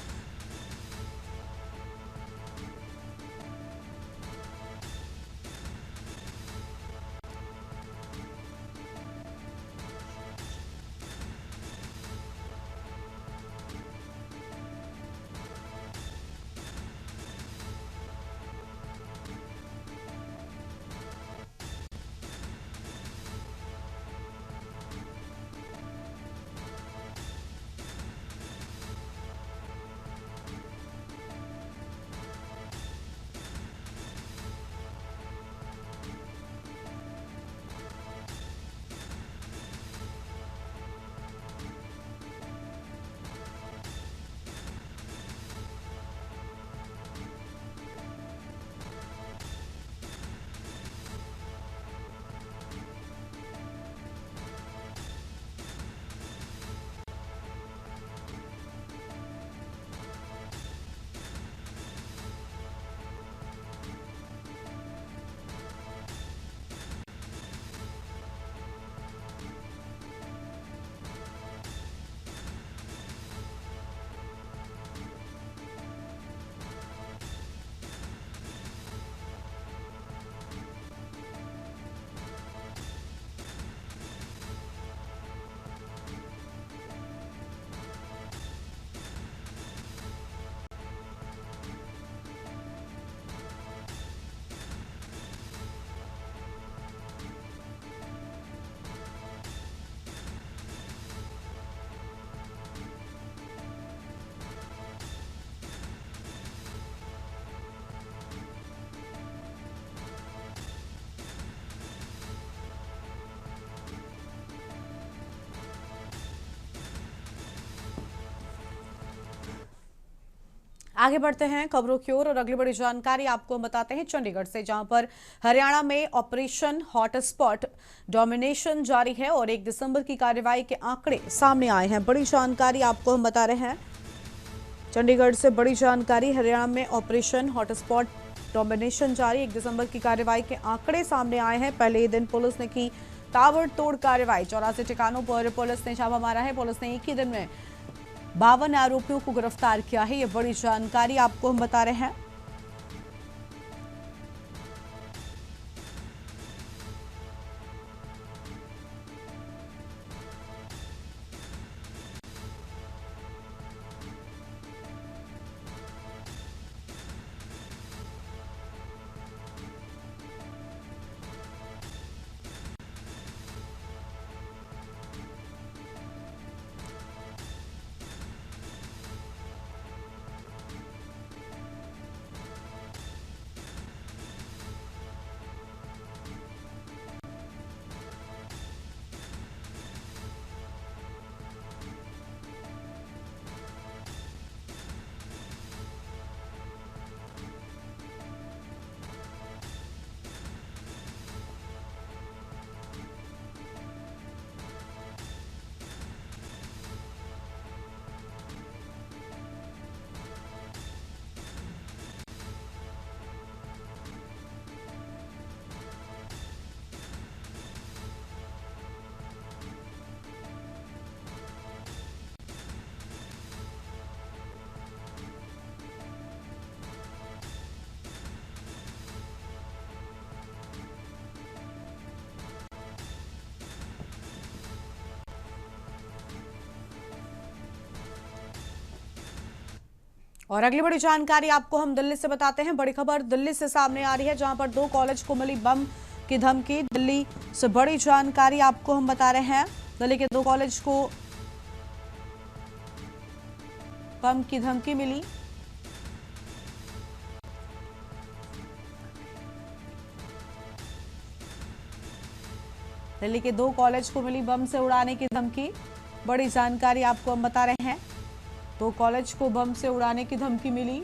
आगे बढ़ते हैं खबरों की ओर और अगली बड़ी जानकारी आपको बताते हैं चंडीगढ़ से, जहां पर हरियाणा में ऑपरेशन हॉटस्पॉट डोमिनेशन जारी है और 1 दिसंबर की कार्रवाई के आंकड़े सामने आए हैं। बड़ी जानकारी आपको हम बता रहे हैं चंडीगढ़ से। बड़ी जानकारी, हरियाणा में ऑपरेशन हॉटस्पॉट डोमिनेशन जारी, 1 दिसंबर की कार्रवाई के आंकड़े सामने आए हैं। पहले ही दिन पुलिस ने की ताबड़तोड़ कार्रवाई। 84 ठिकानों पर पुलिस ने छापा मारा है। पुलिस ने एक ही दिन में 52 आरोपियों को गिरफ्तार किया है। ये बड़ी जानकारी आपको हम बता रहे हैं। और अगली बड़ी जानकारी आपको हम दिल्ली से बताते हैं। बड़ी खबर दिल्ली से सामने आ रही है, जहां पर 2 कॉलेज को मिली बम की धमकी। दिल्ली से बड़ी जानकारी आपको हम बता रहे हैं। दिल्ली के 2 कॉलेज को बम की धमकी मिली। दिल्ली के 2 कॉलेज को मिली बम से उड़ाने की धमकी। बड़ी जानकारी आपको हम बता रहे हैं। 2 कॉलेज को बम से उड़ाने की धमकी मिली।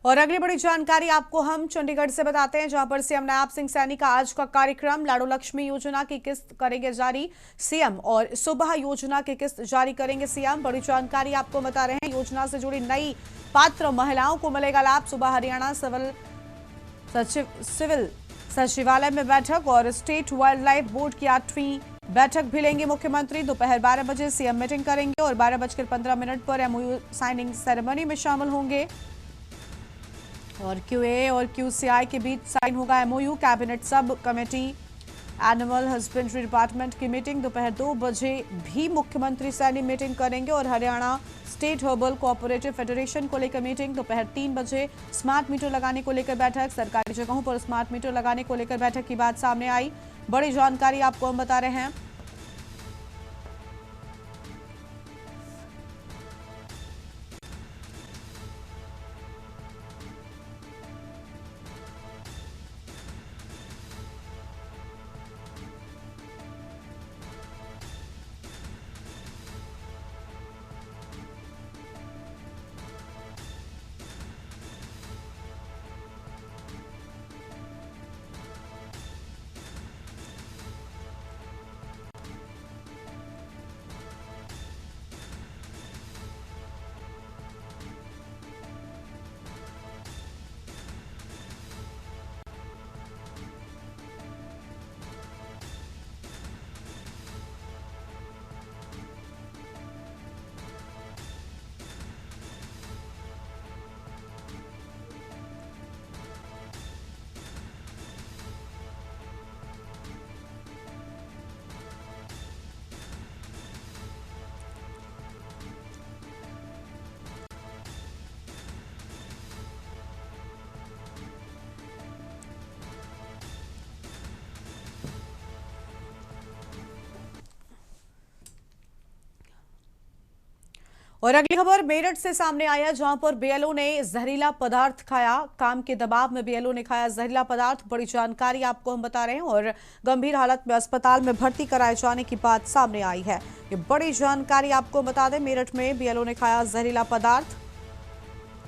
और अगली बड़ी जानकारी आपको हम चंडीगढ़ से बताते हैं, जहां पर सीएम नायब सिंह सैनी का आज का कार्यक्रम। लाडो लक्ष्मी योजना की किस्त करेंगे जारी सीएम और सुबह योजना की किस्त जारी करेंगे सीएम। बड़ी जानकारी आपको बता रहे हैं। योजना से जुड़ी नई पात्र महिलाओं को मिलेगा लाभ। सुबह हरियाणा सिविल सचिवालय में बैठक और स्टेट वाइल्ड लाइफ बोर्ड की 8वीं बैठक भी लेंगे मुख्यमंत्री। दोपहर 12 बजे सीएम मीटिंग करेंगे और 12:15 पर एमओयू साइनिंग सेरेमनी में शामिल होंगे। और क्यूए और क्यूसीआई के बीच साइन होगा MOU. Cabinet sub committee animal husbandry department की मीटिंग दोपहर 2 बजे भी मुख्यमंत्री सैनी मीटिंग करेंगे। और Haryana state herbal cooperative federation को लेकर मीटिंग दोपहर 3 बजे। स्मार्ट मीटर लगाने को लेकर बैठक। सरकारी जगहों पर स्मार्ट मीटर लगाने को लेकर बैठक की बात सामने आई। बड़ी जानकारी आपको हम बता रहे हैं। और अगली खबर मेरठ से सामने आया, जहां पर बीएलओ ने जहरीला पदार्थ खाया। काम के दबाव में बीएलओ ने खाया जहरीला पदार्थ। बड़ी जानकारी आपको हम बता रहे हैं और गंभीर हालत में अस्पताल में भर्ती कराए जाने की बात सामने आई है। ये बड़ी जानकारी आपको बता दें, मेरठ में बीएलओ ने खाया जहरीला पदार्थ।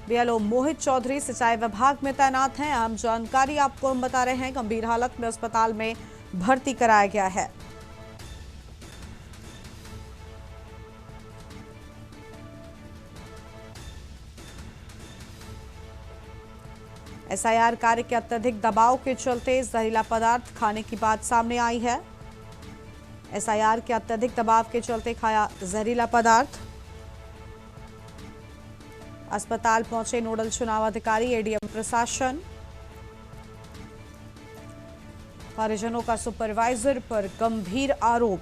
बीएलओ मोहित चौधरी सिंचाई विभाग में तैनात हैं। अहम जानकारी आपको हम बता रहे हैं। गंभीर हालत में अस्पताल में भर्ती कराया गया है। एसआईआर कार्य के अत्यधिक दबाव के चलते जहरीला पदार्थ खाने की बात सामने आई है। एसआईआर के अत्यधिक दबाव के चलते खाया जहरीला पदार्थ। अस्पताल पहुंचे नोडल चुनाव अधिकारी, एडीएम प्रशासन। परिजनों का सुपरवाइजर पर गंभीर आरोप।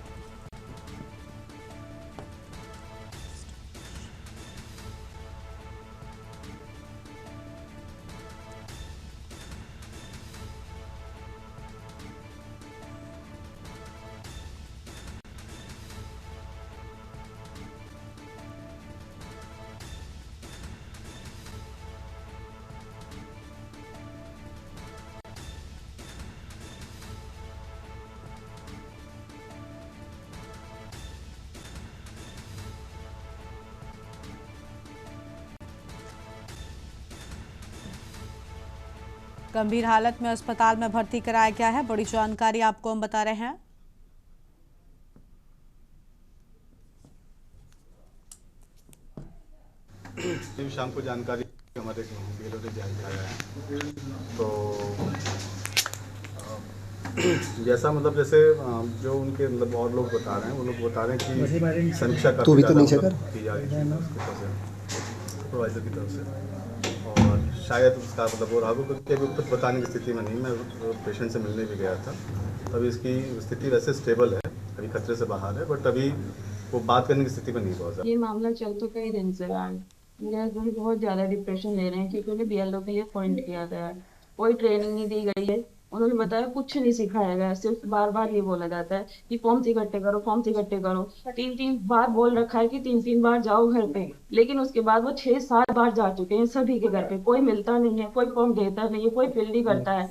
गंभीर हालत में अस्पताल में भर्ती कराया गया है। बड़ी जानकारी आपको हम बता रहे हैं। शाम को जानकारी हमारे ब्यूरो ने जारी आया है, तो जैसा मतलब जैसे जो उनके मतलब और लोग बता रहे हैं, वो लोग बता रहे हैं कि समीक्षा काफी ज़्यादा की जा रही है सुपरवाइजर की तरफ से, और शायद उसका मतलब वो राघव के अभी कुछ बताने की स्थिति में नहीं। मैं पेशेंट से मिलने भी गया था, अभी इसकी स्थिति वैसे स्टेबल है, अभी खतरे से बाहर है, बट अभी वो बात करने की स्थिति में नहीं पहुंचा। ये मामला चल तो कई दिन से रहा है। मेरे हस्बैंड बहुत ज़्यादा डिप्रेशन ले रहे हैं क्योंकि उन्हें बीएलओ के लिए पॉइंट किया गया है। कोई ट्रेनिंग नहीं दी गई है। उन्होंने बताया कुछ नहीं सिखाया गया, सिर्फ बार बार ये बोला जाता है कि फॉर्म्स इकट्ठे करो, फॉर्म्स इकट्ठे करो। 3-3 बार बोल रखा है कि 3-3 बार जाओ घर पे, लेकिन उसके बाद वो 6-7 बार जा चुके हैं सभी के घर पे। कोई मिलता नहीं है, कोई फॉर्म देता नहीं है, कोई फिल नहीं करता है।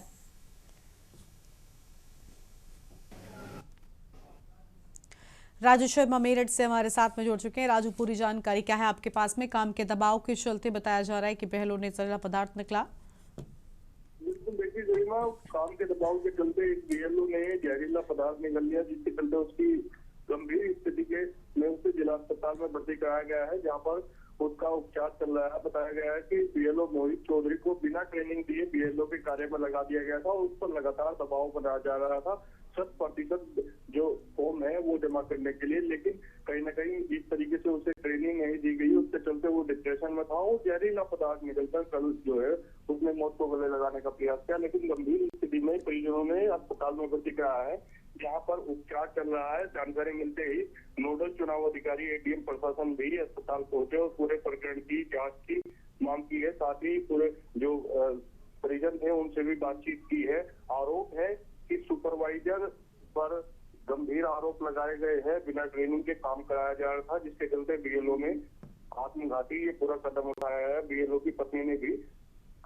राजू शर्मा मेरठ से हमारे साथ में जुड़ चुके हैं। राजू, पूरी जानकारी क्या है आपके पास में? काम के दबाव के चलते बताया जा रहा है कि बहलों ने जहरीला पदार्थ निकला। बिल्कुल, देखिए गरिमा, काम के दबाव के चलते एक बीएलओ ने जहरीला पदार्थ निकल लिया, जिसके चलते उसकी गंभीर स्थिति में उसे जिला अस्पताल में भर्ती कराया गया है, जहाँ पर उसका उपचार चल रहा है। बताया गया है कि बीएलओ मोहित चौधरी को बिना ट्रेनिंग दिए बीएलओ के कार्य में लगा दिया गया था और उस पर लगातार दबाव बनाया जा रहा था 100% जो फॉर्म है वो जमा करने के लिए, लेकिन कहीं ना कहीं इस तरीके से उसे ट्रेनिंग नहीं दी गई, उसके चलते वो डिप्रेशन में था। वो जहरीला पदार्थ निकलकर कल जो है उसने मौत को गले लगाने का प्रयास किया, लेकिन गंभीर स्थिति में परिजनों ने अस्पताल में भर्ती कराया है, जहाँ पर उपचार चल रहा है। जानकारी मिलते ही नोडल चुनाव अधिकारी एडीएम प्रशासन भी अस्पताल पहुंचे और पूरे प्रकरण की जांच की मांग की है। साथ ही पूरे जो परिजन थे उनसे भी बातचीत की है। आरोप है कि सुपरवाइजर पर गंभीर आरोप लगाए गए हैं, बिना ट्रेनिंग के काम कराया जा रहा था, जिसके चलते बीएलओ ने आत्मघाती ये पूरा कदम उठाया है। बीएलओ की पत्नी ने भी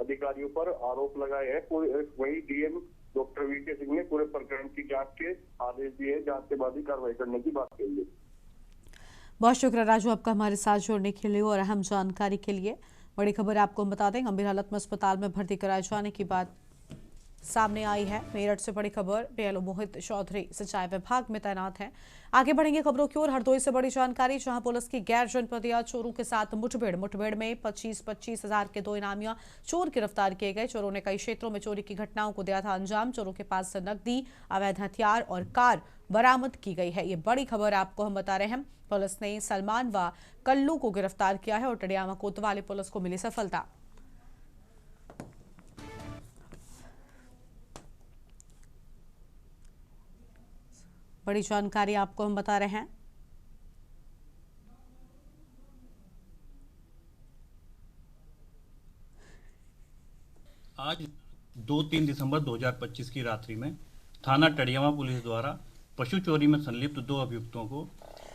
अधिकारियों पर आरोप लगाए हैं। वही डीएम डॉक्टर वीके सिंह ने पूरे प्रकरण की जांच के आदेश दिए, जांच के बाद ही कार्रवाई करने की बात कही है। बहुत शुक्रिया राजू आपका हमारे साथ जुड़ने के लिए और अहम जानकारी के लिए। बड़ी खबर आपको हम बता दें, गंभीर हालत में अस्पताल में भर्ती कराए जाने की बात सामने आई है। मेरठ से बड़ी खबर, बीएलओ मोहित चौधरी सिंचाई विभाग में तैनात हैं। आगे बढ़ेंगे खबरों की ओर। हरदोई से बड़ी जानकारी, जहां पुलिस की गैर जनपदिया चोरों के साथ मुठभेड़ में 25-25 हजार के 2 इनामिया चोर गिरफ्तार किए गए। चोरों ने कई क्षेत्रों में चोरी की घटनाओं को दिया था अंजाम। चोरों के पास से नकदी, अवैध हथियार और कार बरामद की गई है। ये बड़ी खबर आपको हम बता रहे हैं। पुलिस ने सलमान व कल्लू को गिरफ्तार किया है और टडियामा कोतवाली पुलिस को मिली सफलता। बड़ी जानकारी आपको हम बता रहे हैं। आज 2-3 दिसंबर 2025 की रात्रि में थाना टडियामा पुलिस द्वारा पशु चोरी में संलिप्त 2 अभियुक्तों को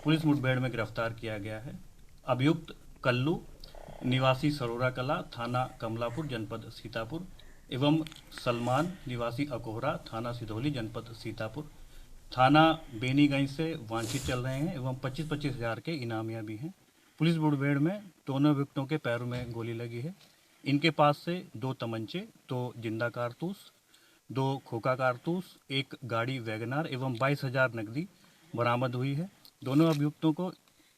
पुलिस मुठभेड़ में गिरफ्तार किया गया है। अभियुक्त कल्लू निवासी सरोरा कला, थाना कमलापुर, जनपद सीतापुर, एवं सलमान निवासी अकोहरा, थाना सिधौली, जनपद सीतापुर, थाना बेनीगंज से वांछित चल रहे हैं एवं 25-25 हजार के इनामिया भी हैं। पुलिस मुठभेड़ में दोनों अभियुक्तों के पैरों में गोली लगी है। इनके पास से 2 तमंचे, 2 जिंदा कारतूस, 2 खोखा कारतूस, 1 गाड़ी वैगनार एवं 22,000 नकदी बरामद हुई है। दोनों अभियुक्तों को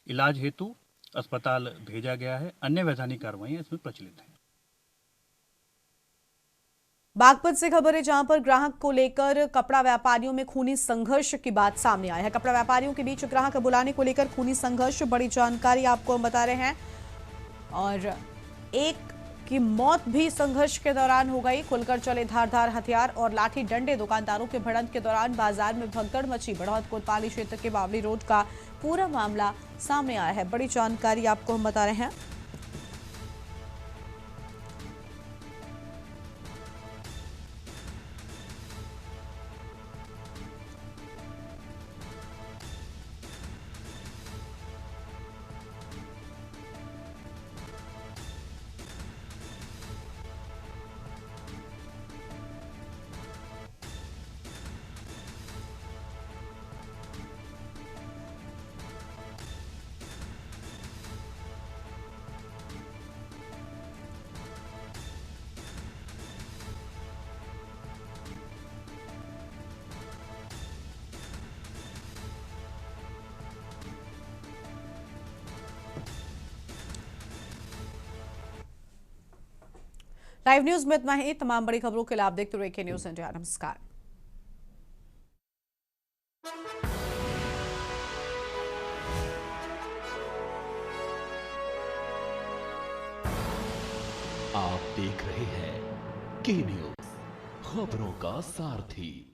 इलाज हेतु अस्पताल भेजा गया है। अन्य वैधानिक कार्रवाई इसमें प्रचलित है। बागपत से खबर है जहां पर ग्राहक को लेकर कपड़ा व्यापारियों में खूनी संघर्ष की बात सामने आई है। कपड़ा व्यापारियों के बीच ग्राहक बुलाने को लेकर खूनी संघर्ष, बड़ी जानकारी आपको हम बता रहे हैं। और एक की मौत भी संघर्ष के दौरान हो गई। खुलकर चले धारदार हथियार और लाठी डंडे। दुकानदारों के भिड़ंत के दौरान बाजार में भगदड़ मची। बढ़ौत कोतवाली क्षेत्र के बावली रोड का पूरा मामला सामने आया है। बड़ी जानकारी आपको हम बता रहे हैं। लाइव न्यूज में इतना ही। तमाम बड़ी खबरों के लिए आप देखते रहिए न्यूज इंडिया। नमस्कार। आप देख रहे हैं के न्यूज, खबरों का सारथी।